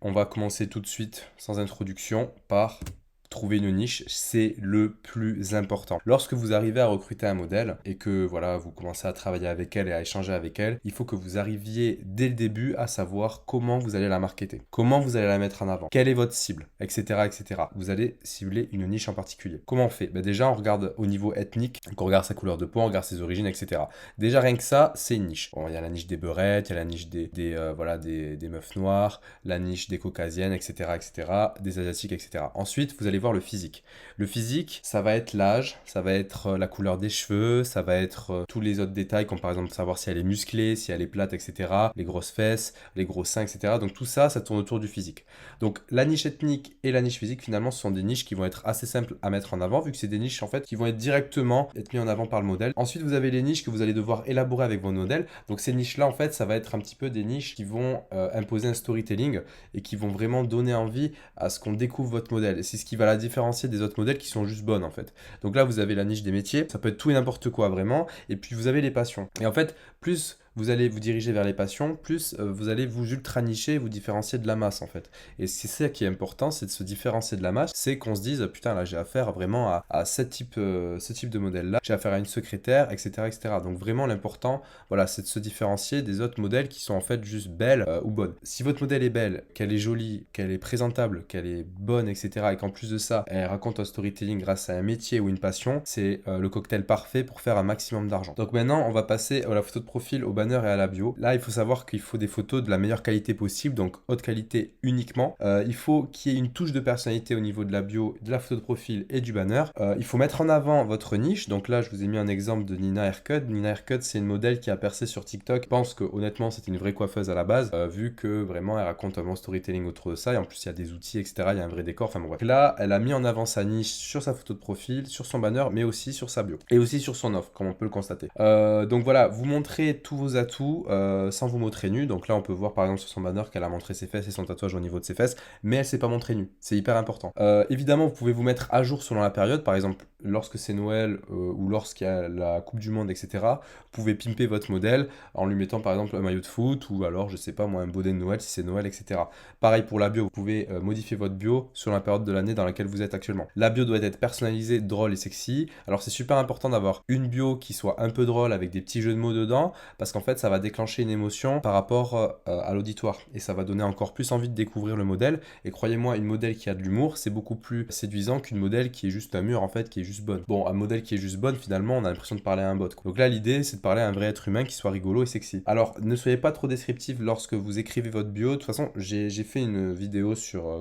On va commencer tout de suite, sans introduction, par trouver une niche, c'est le plus important. Lorsque vous arrivez à recruter un modèle et que voilà, vous commencez à travailler avec elle et à échanger avec elle, il faut que vous arriviez dès le début à savoir comment vous allez la marketer, comment vous allez la mettre en avant, quelle est votre cible, etc., etc. Vous allez cibler une niche en particulier. Comment on fait? Déjà, on regarde au niveau ethnique, donc on regarde sa couleur de peau, on regarde ses origines, etc. Déjà, rien que ça, c'est une niche. Bon, il y a la niche des beurettes, il y a la niche des meufs noires, la niche des caucasiennes, etc., etc., des asiatiques, etc. Ensuite, vous allez voir le physique. Le physique, ça va être l'âge, ça va être la couleur des cheveux, ça va être tous les autres détails, comme par exemple savoir si elle est musclée, si elle est plate, etc., les grosses fesses, les gros seins, etc. Donc tout ça, ça tourne autour du physique. Donc la niche ethnique et la niche physique, finalement, ce sont des niches qui vont être assez simples à mettre en avant, vu que c'est des niches, en fait, qui vont être directement être mis en avant par le modèle. Ensuite, vous avez les niches que vous allez devoir élaborer avec vos modèles. Donc ces niches-là, en fait, ça va être un petit peu des niches qui vont imposer un storytelling et qui vont vraiment donner envie à ce qu'on découvre votre modèle. Et c'est ce qui va la différencier des autres modèles qui sont juste bonnes en fait. Donc là, vous avez la niche des métiers, ça peut être tout et n'importe quoi vraiment. Et puis vous avez les passions. Et en fait, plus vous allez vous diriger vers les passions, plus vous allez vous ultra nicher, vous différencier de la masse en fait. Et c'est ça qui est important, c'est de se différencier de la masse, c'est qu'on se dise putain là j'ai affaire vraiment à ce type de modèle là, j'ai affaire à une secrétaire, etc., etc. Donc vraiment l'important, voilà, c'est de se différencier des autres modèles qui sont en fait juste belles ou bonnes. Si votre modèle est belle, qu'elle est jolie, qu'elle est présentable, qu'elle est bonne, etc., et qu'en plus de ça, elle raconte un storytelling grâce à un métier ou une passion, c'est le cocktail parfait pour faire un maximum d'argent. Donc maintenant, on va passer à la photo de profil, au banner et à la bio. Là, il faut savoir qu'il faut des photos de la meilleure qualité possible, donc haute qualité uniquement. Il faut qu'il y ait une touche de personnalité au niveau de la bio, de la photo de profil et du banner. Il faut mettre en avant votre niche. Donc là, je vous ai mis un exemple de Nina Haircut. Nina Haircut, c'est une modèle qui a percé sur TikTok. Je pense que honnêtement, c'était une vraie coiffeuse à la base, vu que vraiment, elle raconte un bon storytelling autour de ça. Et en plus, il y a des outils, etc. Il y a un vrai décor. Enfin bon, bref. Là, elle a mis en avant sa niche sur sa photo de profil, sur son banner, mais aussi sur sa bio. Et aussi sur son offre, comme on peut le constater. Donc voilà, vous montrez tous vos atouts sans vous montrer nu. Donc là, on peut voir par exemple sur son banner qu'elle a montré ses fesses et son tatouage au niveau de ses fesses, mais elle s'est pas montrée nue. C'est hyper important. Évidemment, vous pouvez vous mettre à jour selon la période. Par exemple, lorsque c'est Noël ou lorsqu'il y a la Coupe du Monde, etc. Vous pouvez pimper votre modèle en lui mettant par exemple un maillot de foot ou alors, je sais pas moi, un bonnet de Noël si c'est Noël, etc. Pareil pour la bio, vous pouvez modifier votre bio selon la période de l'année dans laquelle vous êtes actuellement. La bio doit être personnalisée, drôle et sexy. Alors c'est super important d'avoir une bio qui soit un peu drôle avec des petits jeux de mots dedans parce qu'en fait ça va déclencher une émotion par rapport à l'auditoire et ça va donner encore plus envie de découvrir le modèle. Et croyez-moi, une modèle qui a de l'humour, c'est beaucoup plus séduisant qu'une modèle qui est juste un mur en fait, qui est juste bonne. Bon, un modèle qui est juste bonne, finalement, on a l'impression de parler à un bot, quoi. Donc là, l'idée, c'est de parler à un vrai être humain qui soit rigolo et sexy. Alors, ne soyez pas trop descriptif lorsque vous écrivez votre bio. De toute façon, j'ai fait une vidéo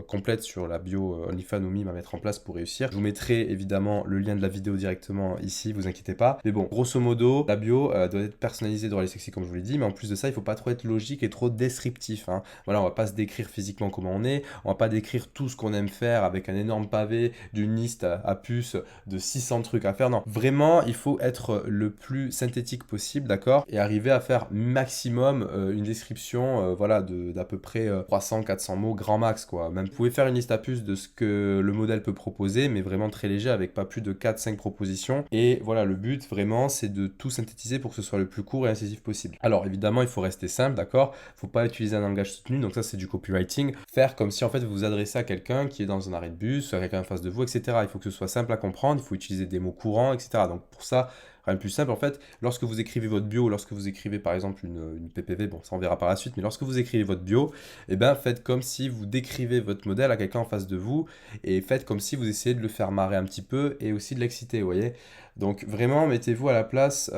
complète sur la bio OnlyFans ou Mime à mettre en place pour réussir. Je vous mettrai évidemment le lien de la vidéo directement ici, vous inquiétez pas. Mais bon, grosso modo, la bio doit être personnalisée, doit être sexy comme je vous l'ai dit, mais en plus de ça, il faut pas trop être logique et trop descriptif, hein. Voilà, on va pas se décrire physiquement comment on est, on va pas décrire tout ce qu'on aime faire avec un énorme pavé d'une liste à puces de 600 trucs à faire. Non, vraiment, il faut être le plus synthétique possible, d'accord? Et arriver à faire maximum une description, voilà, d'à peu près 300-400 mots, grand max, quoi. Même, vous pouvez faire une liste à puces de ce que le modèle peut proposer, mais vraiment très léger, avec pas plus de 4-5 propositions. Et voilà, le but, vraiment, c'est de tout synthétiser pour que ce soit le plus court et incisif possible. Alors, évidemment, il faut rester simple, d'accord? Faut pas utiliser un langage soutenu, donc ça, c'est du copywriting. Faire comme si, en fait, vous vous adressez à quelqu'un qui est dans un arrêt de bus, à quelqu'un en face de vous, etc. Il faut que ce soit simple à comprendre, il faut utiliser des mots courants, etc. Donc pour ça, rien de plus simple en fait, lorsque vous écrivez votre bio, lorsque vous écrivez par exemple une PPV, bon ça on verra par la suite, mais lorsque vous écrivez votre bio, eh ben faites comme si vous décrivez votre modèle à quelqu'un en face de vous et faites comme si vous essayez de le faire marrer un petit peu et aussi de l'exciter, vous voyez. Donc vraiment, mettez-vous à la place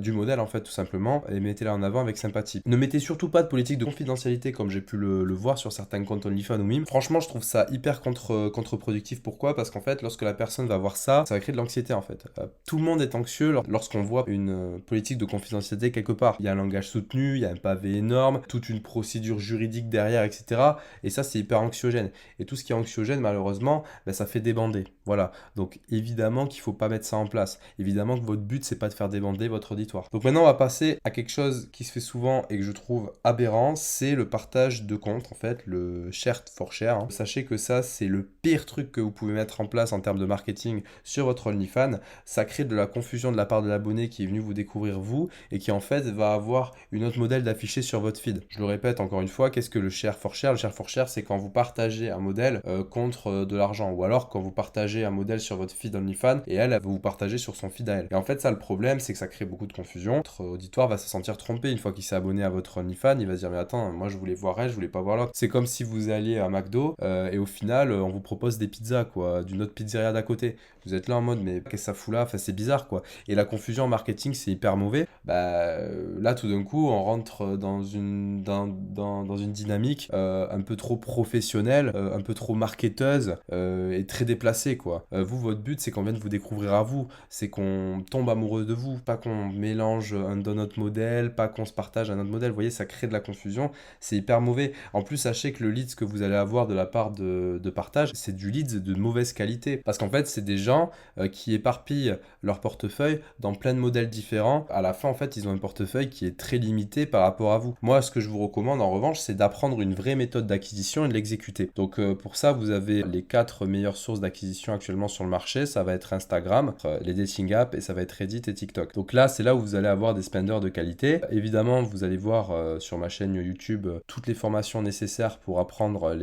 du modèle en fait tout simplement et mettez-la en avant avec sympathie. Ne mettez surtout pas de politique de confidentialité comme j'ai pu le voir sur certains comptes OnlyFans ou Mime. Franchement, je trouve ça hyper contre-productif. Pourquoi? Parce qu'en fait, lorsque la personne va voir ça, ça va créer de l'anxiété en fait. Tout le monde est anxieux lorsqu'on voit une politique de confidentialité quelque part. Il y a un langage soutenu, il y a un pavé énorme, toute une procédure juridique derrière, etc. Et ça, c'est hyper anxiogène. Et tout ce qui est anxiogène, malheureusement, ben, ça fait débander. Voilà. Donc évidemment qu'il faut pas mettre ça en place. Évidemment que votre but, c'est pas de faire débander votre auditoire. Donc maintenant, on va passer à quelque chose qui se fait souvent et que je trouve aberrant, c'est le partage de comptes, en fait, le share for share, hein. Sachez que ça, c'est le pire truc que vous pouvez mettre en place en termes de marketing sur votre OnlyFans. Ça crée de la confusion de la part de l'abonné qui est venu vous découvrir vous et qui en fait va avoir une autre modèle d'afficher sur votre feed. Je le répète encore une fois, qu'est-ce que le share for share? Le share for share, c'est quand vous partagez un modèle contre de l'argent, ou alors quand vous partagez un modèle sur votre feed OnlyFans et elle va vous partager sur son feed à elle. Et en fait, ça, le problème, c'est que ça crée beaucoup de confusion. Votre auditoire va se sentir trompé une fois qu'il s'est abonné à votre OnlyFans. Il va se dire, mais attends, moi je voulais voir elle, je voulais pas voir l'autre. C'est comme si vous alliez à McDo et au final, on vous propose des pizzas, quoi, d'une autre pizzeria d'à côté. Vous êtes là en mode, mais qu'est-ce que ça fout là? Enfin, c'est bizarre, quoi. Et la confusion en marketing, c'est hyper mauvais. Là, tout d'un coup, on rentre dans une dynamique un peu trop professionnelle, un peu trop marketeuse et très déplacée, quoi. Vous, votre but, c'est qu'on vienne vous découvrir à vous. C'est qu'on tombe amoureux de vous, pas qu'on mélange un autre modèle, pas qu'on se partage un autre modèle. Vous voyez, ça crée de la confusion. C'est hyper mauvais. En plus, sachez que le leads que vous allez avoir de la part de partage, c'est du leads de mauvaise qualité. Parce qu'en fait, c'est des gens qui éparpillent leur portefeuille dans plein de modèles différents. À la fin, en fait, ils ont un portefeuille qui est très limité par rapport à vous. Moi, ce que je vous recommande, en revanche, c'est d'apprendre une vraie méthode d'acquisition et de l'exécuter. Donc, pour ça, vous avez les 4 meilleures sources d'acquisition actuellement sur le marché. Ça va être Instagram, les dating apps, et ça va être Reddit et TikTok. Donc là, c'est là où vous allez avoir des spenders de qualité. Évidemment, vous allez voir sur ma chaîne YouTube toutes les formations nécessaires pour apprendre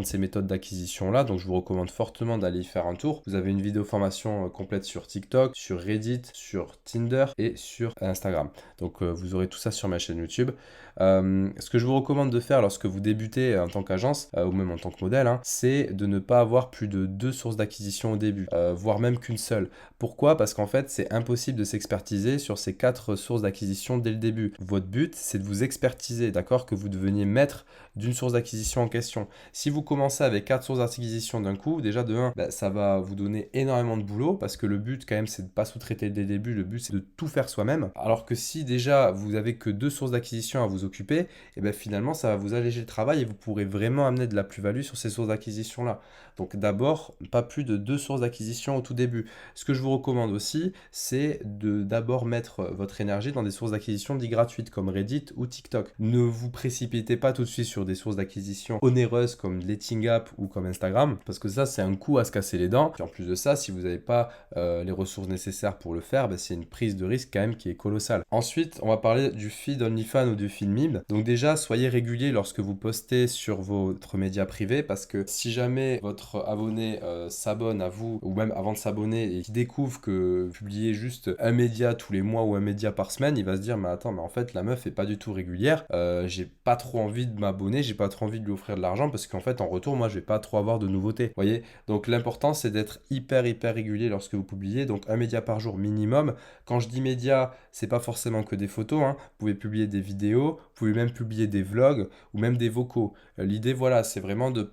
ces méthodes d'acquisition là. Donc, je vous recommande fortement d'aller y faire un tour. Vous avez une vidéo formation complète sur TikTok, sur Reddit, sur Tinder et sur Instagram. Donc, vous aurez tout ça sur ma chaîne YouTube. Ce que je vous recommande de faire lorsque vous débutez en tant qu'agence ou même en tant que modèle, c'est de ne pas avoir plus de 2 sources d'acquisition au début, voire même qu'une seule. Pourquoi? Parce qu'en fait, c'est impossible de s'expertiser sur ces 4 sources d'acquisition dès le début. Votre but, c'est de vous expertiser, d'accord? Que vous deveniez maître d'une source d'acquisition en question. Si vous commencez avec 4 sources d'acquisition d'un coup, déjà de 1, ça va vous donner énormément de boulot parce que le but quand même c'est de ne pas sous-traiter dès le début, le but c'est de tout faire soi-même. Alors que si déjà vous avez que 2 sources d'acquisition à vous occuper, et bien finalement ça va vous alléger le travail et vous pourrez vraiment amener de la plus-value sur ces sources d'acquisition là. Donc d'abord, pas plus de 2 sources d'acquisition au tout début. Ce que je vous recommande aussi, c'est de d'abord mettre votre énergie dans des sources d'acquisition dites gratuites comme Reddit ou TikTok. Ne vous précipitez pas tout de suite sur des sources d'acquisition onéreuses comme Dating App ou comme Instagram, parce que ça c'est un coup à se casser les dents. Et en plus de ça, si vous n'avez pas les ressources nécessaires pour le faire, c'est une prise de risque quand même qui est colossale. Ensuite, on va parler du feed OnlyFans ou du feed Mime. Donc déjà, soyez régulier lorsque vous postez sur votre média privé, parce que si jamais votre abonné s'abonne à vous, ou même avant de s'abonner et qu'il découvre que vous publiez juste un média tous les mois ou un média par semaine, il va se dire mais attends, mais en fait la meuf est pas du tout régulière, j'ai pas trop envie de m'abonner, j'ai pas trop envie de lui offrir de l'argent parce qu'en fait en retour moi je vais pas trop avoir de nouveautés. Vous voyez, donc l'important c'est d'être hyper régulier lorsque vous publiez, donc un média par jour minimum. Quand je dis média, c'est pas forcément que des photos, vous pouvez publier des vidéos, vous pouvez même publier des vlogs ou même des vocaux. L'idée voilà, c'est vraiment de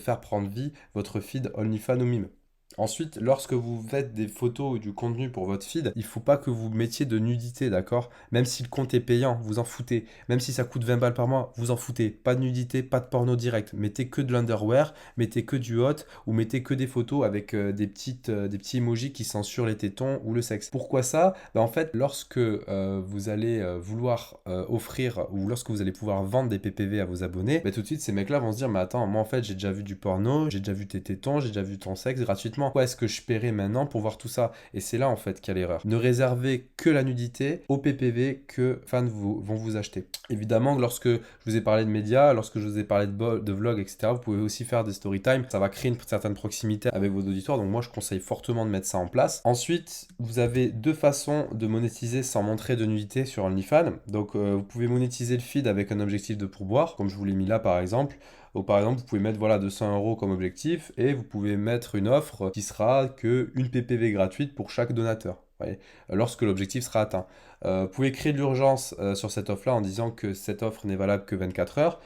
faire prendre vie votre feed OnlyFans ou Mime. Ensuite, lorsque vous faites des photos ou du contenu pour votre feed, il ne faut pas que vous mettiez de nudité, d'accord? Même si le compte est payant, vous en foutez. Même si ça coûte 20 balles par mois, vous en foutez. Pas de nudité, pas de porno direct. Mettez que de l'underwear, mettez que du hot ou mettez que des photos avec des petits emojis qui censurent les tétons ou le sexe. Pourquoi ça? En fait, lorsque vous allez vouloir offrir ou lorsque vous allez pouvoir vendre des PPV à vos abonnés, tout de suite, ces mecs-là vont se dire, mais attends, moi en fait, j'ai déjà vu du porno, j'ai déjà vu tes tétons, j'ai déjà vu ton sexe gratuitement. Pourquoi est-ce que je paierai maintenant pour voir tout ça? Et c'est là en fait qu'il y a l'erreur. Ne réservez que la nudité au PPV que fans vont vous acheter. Évidemment, lorsque je vous ai parlé de médias, lorsque je vous ai parlé de vlogs, etc., vous pouvez aussi faire des story time. Ça va créer une certaine proximité avec vos auditoires. Donc moi, je conseille fortement de mettre ça en place. Ensuite, vous avez 2 façons de monétiser sans montrer de nudité sur OnlyFans. Donc vous pouvez monétiser le feed avec un objectif de pourboire, comme je vous l'ai mis là par exemple. Ou par exemple, vous pouvez mettre 200 € comme objectif et vous pouvez mettre une offre qui sera que une PPV gratuite pour chaque donateur. Voyez, lorsque l'objectif sera atteint. Vous pouvez créer de l'urgence sur cette offre-là en disant que cette offre n'est valable que 24 heures.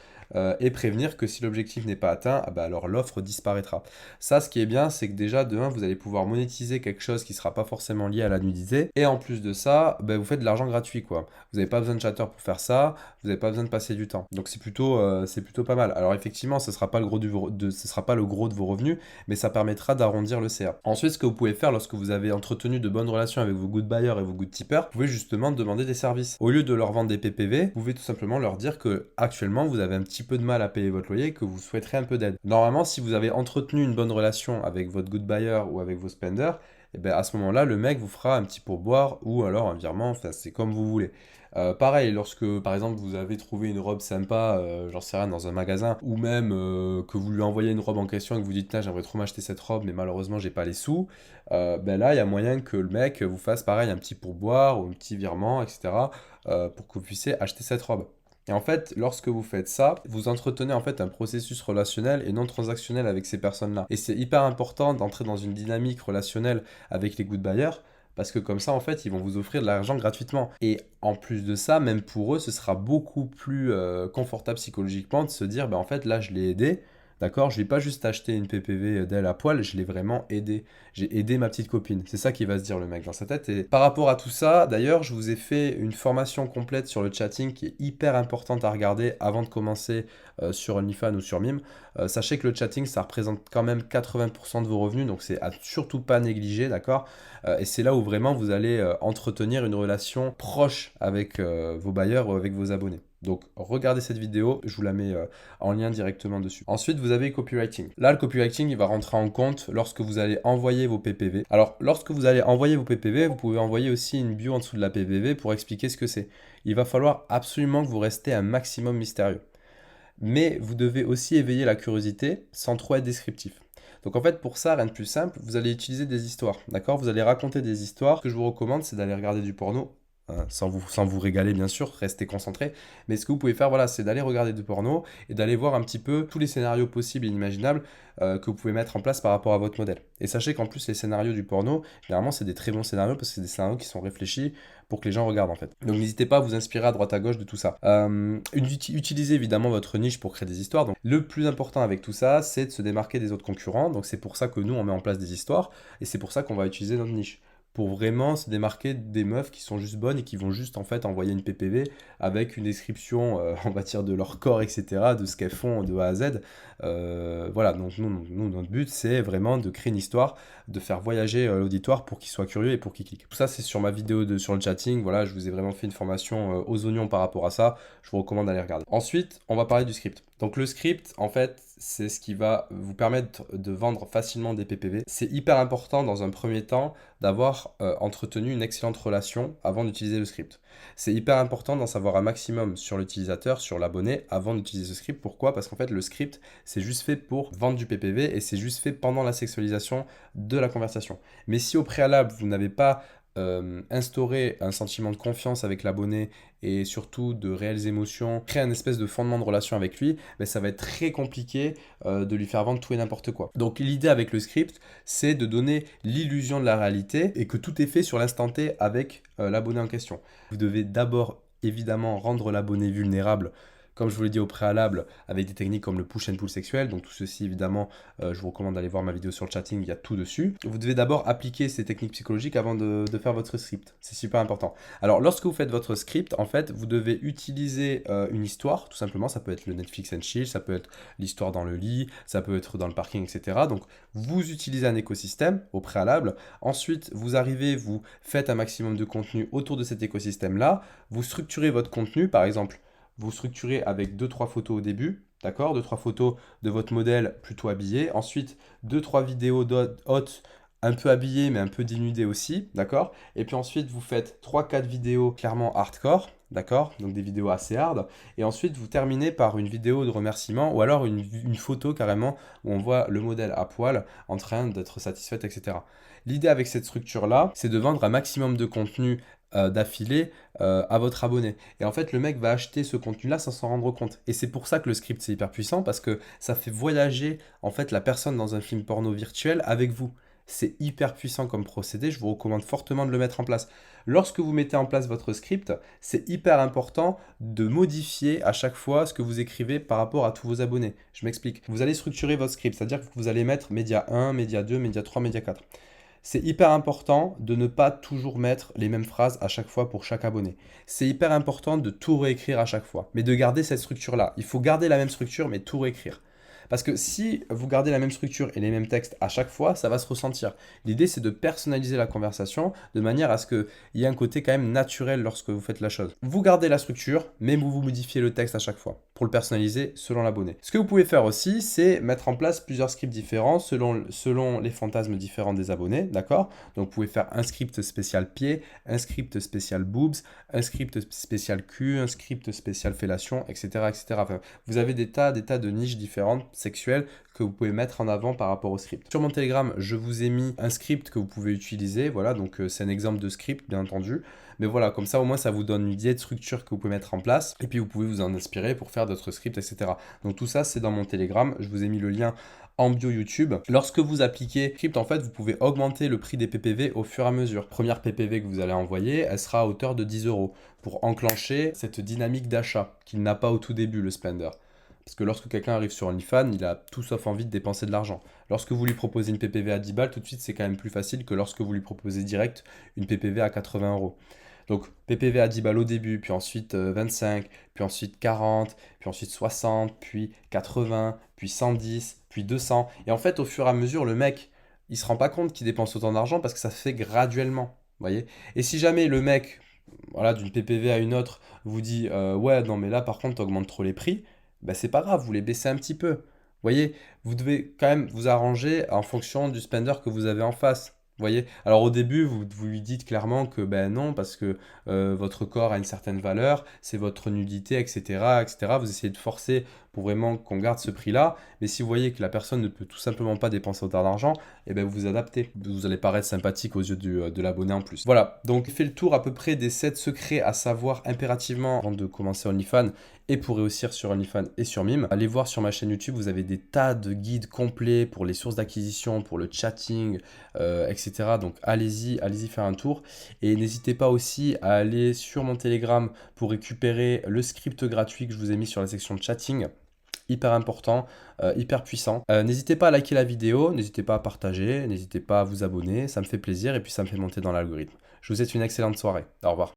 Et prévenir que si l'objectif n'est pas atteint, alors l'offre disparaîtra. Ça, ce qui est bien, c'est que déjà, de 1, vous allez pouvoir monétiser quelque chose qui ne sera pas forcément lié à la nudité. Et en plus de ça, vous faites de l'argent gratuit, quoi. Vous n'avez pas besoin de chatter pour faire ça, vous n'avez pas besoin de passer du temps. Donc c'est plutôt pas mal. Alors effectivement, ce ne sera pas le gros de vos revenus, mais ça permettra d'arrondir le CA. Ensuite, ce que vous pouvez faire lorsque vous avez entretenu de bonnes relations avec vos good buyers et vos good tippers, vous pouvez justement demander des services. Au lieu de leur vendre des PPV, vous pouvez tout simplement leur dire que actuellement vous avez un petit peu de mal à payer votre loyer, que vous souhaiterez un peu d'aide. Normalement, si vous avez entretenu une bonne relation avec votre good buyer ou avec vos spenders, et ben à ce moment-là, le mec vous fera un petit pourboire ou alors un virement, enfin c'est comme vous voulez. Pareil, lorsque par exemple vous avez trouvé une robe sympa, j'en sais rien, dans un magasin, ou même que vous lui envoyez une robe en question et que vous dites, tiens, j'aimerais trop m'acheter cette robe, mais malheureusement j'ai pas les sous, ben là il y a moyen que le mec vous fasse pareil un petit pourboire ou un petit virement, etc., pour que vous puissiez acheter cette robe. Et en fait, lorsque vous faites ça, vous entretenez en fait un processus relationnel et non transactionnel avec ces personnes-là. Et c'est hyper important d'entrer dans une dynamique relationnelle avec les good buyers, parce que comme ça, en fait, ils vont vous offrir de l'argent gratuitement. Et en plus de ça, même pour eux, ce sera beaucoup plus confortable psychologiquement de se dire, bah en fait, là, je l'ai aidé. D'accord, je ne vais pas juste acheter une PPV d'elle à poil, je l'ai vraiment aidé. J'ai aidé ma petite copine. C'est ça qui va se dire le mec dans sa tête. Et par rapport à tout ça, d'ailleurs, je vous ai fait une formation complète sur le chatting qui est hyper importante à regarder avant de commencer sur OnlyFans ou sur Mime. Sachez que le chatting, ça représente quand même 80% de vos revenus, donc c'est à surtout pas négliger, d'accord. Et c'est là où vraiment vous allez entretenir une relation proche avec vos bailleurs ou avec vos abonnés. Donc regardez cette vidéo, je vous la mets en lien directement dessus. Ensuite, vous avez le copywriting. Là, le copywriting, il va rentrer en compte lorsque vous allez envoyer vos PPV. Alors, lorsque vous allez envoyer vos PPV, vous pouvez envoyer aussi une bio en dessous de la PPV pour expliquer ce que c'est. Il va falloir absolument que vous restez un maximum mystérieux. Mais vous devez aussi éveiller la curiosité sans trop être descriptif. Donc en fait, pour ça, rien de plus simple, vous allez utiliser des histoires, d'accord? Vous allez raconter des histoires. Ce que je vous recommande, c'est d'aller regarder du porno, hein, sans vous régaler bien sûr, restez concentré. Mais ce que vous pouvez faire, voilà, c'est d'aller regarder du porno et d'aller voir un petit peu tous les scénarios possibles et inimaginables que vous pouvez mettre en place par rapport à votre modèle. Et sachez qu'en plus, les scénarios du porno, généralement, c'est des très bons scénarios parce que c'est des scénarios qui sont réfléchis pour que les gens regardent en fait. Donc n'hésitez pas à vous inspirer à droite à gauche de tout ça. Utilisez évidemment votre niche pour créer des histoires. Donc le plus important avec tout ça, c'est de se démarquer des autres concurrents. Donc c'est pour ça que nous, on met en place des histoires et c'est pour ça qu'on va utiliser notre niche. Pour vraiment se démarquer des meufs qui sont juste bonnes et qui vont juste en fait envoyer une PPV avec une description, on va dire, de leur corps, etc., de ce qu'elles font de A à Z. Voilà, donc nous, notre but, c'est vraiment de créer une histoire, de faire voyager l'auditoire pour qu'il soit curieux et pour qu'il clique. Tout ça, c'est sur ma vidéo sur le chatting. Voilà, je vous ai vraiment fait une formation aux oignons par rapport à ça. Je vous recommande d'aller regarder. Ensuite, on va parler du script. Donc le script, en fait, c'est ce qui va vous permettre de vendre facilement des PPV. C'est hyper important dans un premier temps d'avoir entretenu une excellente relation avant d'utiliser le script. C'est hyper important d'en savoir un maximum sur l'utilisateur, sur l'abonné avant d'utiliser ce script. Pourquoi? Parce qu'en fait, le script, c'est juste fait pour vendre du PPV et c'est juste fait pendant la sexualisation de la conversation. Mais si au préalable, vous n'avez pas instauré un sentiment de confiance avec l'abonné et surtout de réelles émotions, créer un espèce de fondement de relation avec lui, ben ça va être très compliqué de lui faire vendre tout et n'importe quoi. Donc l'idée avec le script, c'est de donner l'illusion de la réalité et que tout est fait sur l'instant T avec l'abonné en question. Vous devez d'abord évidemment rendre l'abonné vulnérable, comme je vous l'ai dit au préalable, avec des techniques comme le push and pull sexuel. Donc tout ceci, évidemment, je vous recommande d'aller voir ma vidéo sur le chatting, il y a tout dessus. Vous devez d'abord appliquer ces techniques psychologiques avant de faire votre script. C'est super important. Alors lorsque vous faites votre script, en fait, vous devez utiliser une histoire, tout simplement. Ça peut être le Netflix and chill, ça peut être l'histoire dans le lit, ça peut être dans le parking, etc. Donc vous utilisez un écosystème au préalable. Ensuite, vous arrivez, vous faites un maximum de contenu autour de cet écosystème-là. Vous structurez votre contenu, par exemple, vous structurez avec deux trois photos au début, d'accord? Deux trois photos de votre modèle plutôt habillé. Ensuite, deux trois vidéos hautes, un peu habillées, mais un peu dénudées aussi, d'accord? Et puis ensuite, vous faites trois quatre vidéos clairement hardcore, d'accord? Donc des vidéos assez hard. Et ensuite, vous terminez par une vidéo de remerciement ou alors une photo carrément où on voit le modèle à poil en train d'être satisfaite, etc. L'idée avec cette structure-là, c'est de vendre un maximum de contenu d'affilée à votre abonné. Et en fait, le mec va acheter ce contenu-là sans s'en rendre compte. Et c'est pour ça que le script, c'est hyper puissant, parce que ça fait voyager en fait la personne dans un film porno virtuel avec vous. C'est hyper puissant comme procédé, je vous recommande fortement de le mettre en place. Lorsque vous mettez en place votre script, c'est hyper important de modifier à chaque fois ce que vous écrivez par rapport à tous vos abonnés. Je m'explique. Vous allez structurer votre script, c'est-à-dire que vous allez mettre média 1, média 2, média 3, média 4. C'est hyper important de ne pas toujours mettre les mêmes phrases à chaque fois pour chaque abonné. C'est hyper important de tout réécrire à chaque fois, mais de garder cette structure-là. Il faut garder la même structure, mais tout réécrire. Parce que si vous gardez la même structure et les mêmes textes à chaque fois, ça va se ressentir. L'idée, c'est de personnaliser la conversation de manière à ce qu'il y ait un côté quand même naturel lorsque vous faites la chose. Vous gardez la structure, mais vous modifiez le texte à chaque fois pour le personnaliser selon l'abonné. Ce que vous pouvez faire aussi, c'est mettre en place plusieurs scripts différents selon les fantasmes différents des abonnés, d'accord? Donc vous pouvez faire un script spécial pied, un script spécial boobs, un script spécial cul, un script spécial fellation, etc. etc. Enfin, vous avez des tas de niches différentes sexuelles que vous pouvez mettre en avant par rapport au script. Sur mon Telegram, je vous ai mis un script que vous pouvez utiliser, voilà, donc c'est un exemple de script, bien entendu. Mais voilà, comme ça, au moins, ça vous donne une idée de structure que vous pouvez mettre en place. Et puis, vous pouvez vous en inspirer pour faire d'autres scripts, etc. Donc, tout ça, c'est dans mon Telegram. Je vous ai mis le lien en bio YouTube. Lorsque vous appliquez script, en fait, vous pouvez augmenter le prix des PPV au fur et à mesure. Première PPV que vous allez envoyer, elle sera à hauteur de 10 € pour enclencher cette dynamique d'achat qu'il n'a pas au tout début, le spender. Parce que lorsque quelqu'un arrive sur OnlyFans, il a tout sauf envie de dépenser de l'argent. Lorsque vous lui proposez une PPV à 10 balles, tout de suite, c'est quand même plus facile que lorsque vous lui proposez direct une PPV à 80 €. Donc PPV à 10 balles au début, puis ensuite 25, puis ensuite 40, puis ensuite 60, puis 80, puis 110, puis 200. Et en fait, au fur et à mesure, le mec, il se rend pas compte qu'il dépense autant d'argent parce que ça se fait graduellement. Voyez. Et si jamais le mec, voilà, d'une PPV à une autre, vous dit ouais, non, mais là, par contre, t'augmentes trop les prix, ben c'est pas grave, vous les baissez un petit peu. Voyez, vous devez quand même vous arranger en fonction du spender que vous avez en face. Voyez? Alors au début, vous lui dites clairement que ben non, parce que votre corps a une certaine valeur, c'est votre nudité, etc., etc. Vous essayez de forcer pour vraiment qu'on garde ce prix-là. Mais si vous voyez que la personne ne peut tout simplement pas dépenser autant d'argent, eh ben vous vous adaptez. Vous allez paraître sympathique aux yeux de l'abonné en plus. Voilà, donc fait le tour à peu près des 7 secrets à savoir impérativement avant de commencer OnlyFans et pour réussir sur OnlyFans et sur Mime. Allez voir sur ma chaîne YouTube, vous avez des tas de guides complets pour les sources d'acquisition, pour le chatting, etc. Donc allez-y faire un tour. Et n'hésitez pas aussi à aller sur mon Telegram pour récupérer le script gratuit que je vous ai mis sur la section de chatting. Hyper important, hyper puissant. N'hésitez pas à liker la vidéo, n'hésitez pas à partager, n'hésitez pas à vous abonner, ça me fait plaisir et puis ça me fait monter dans l'algorithme. Je vous souhaite une excellente soirée. Au revoir.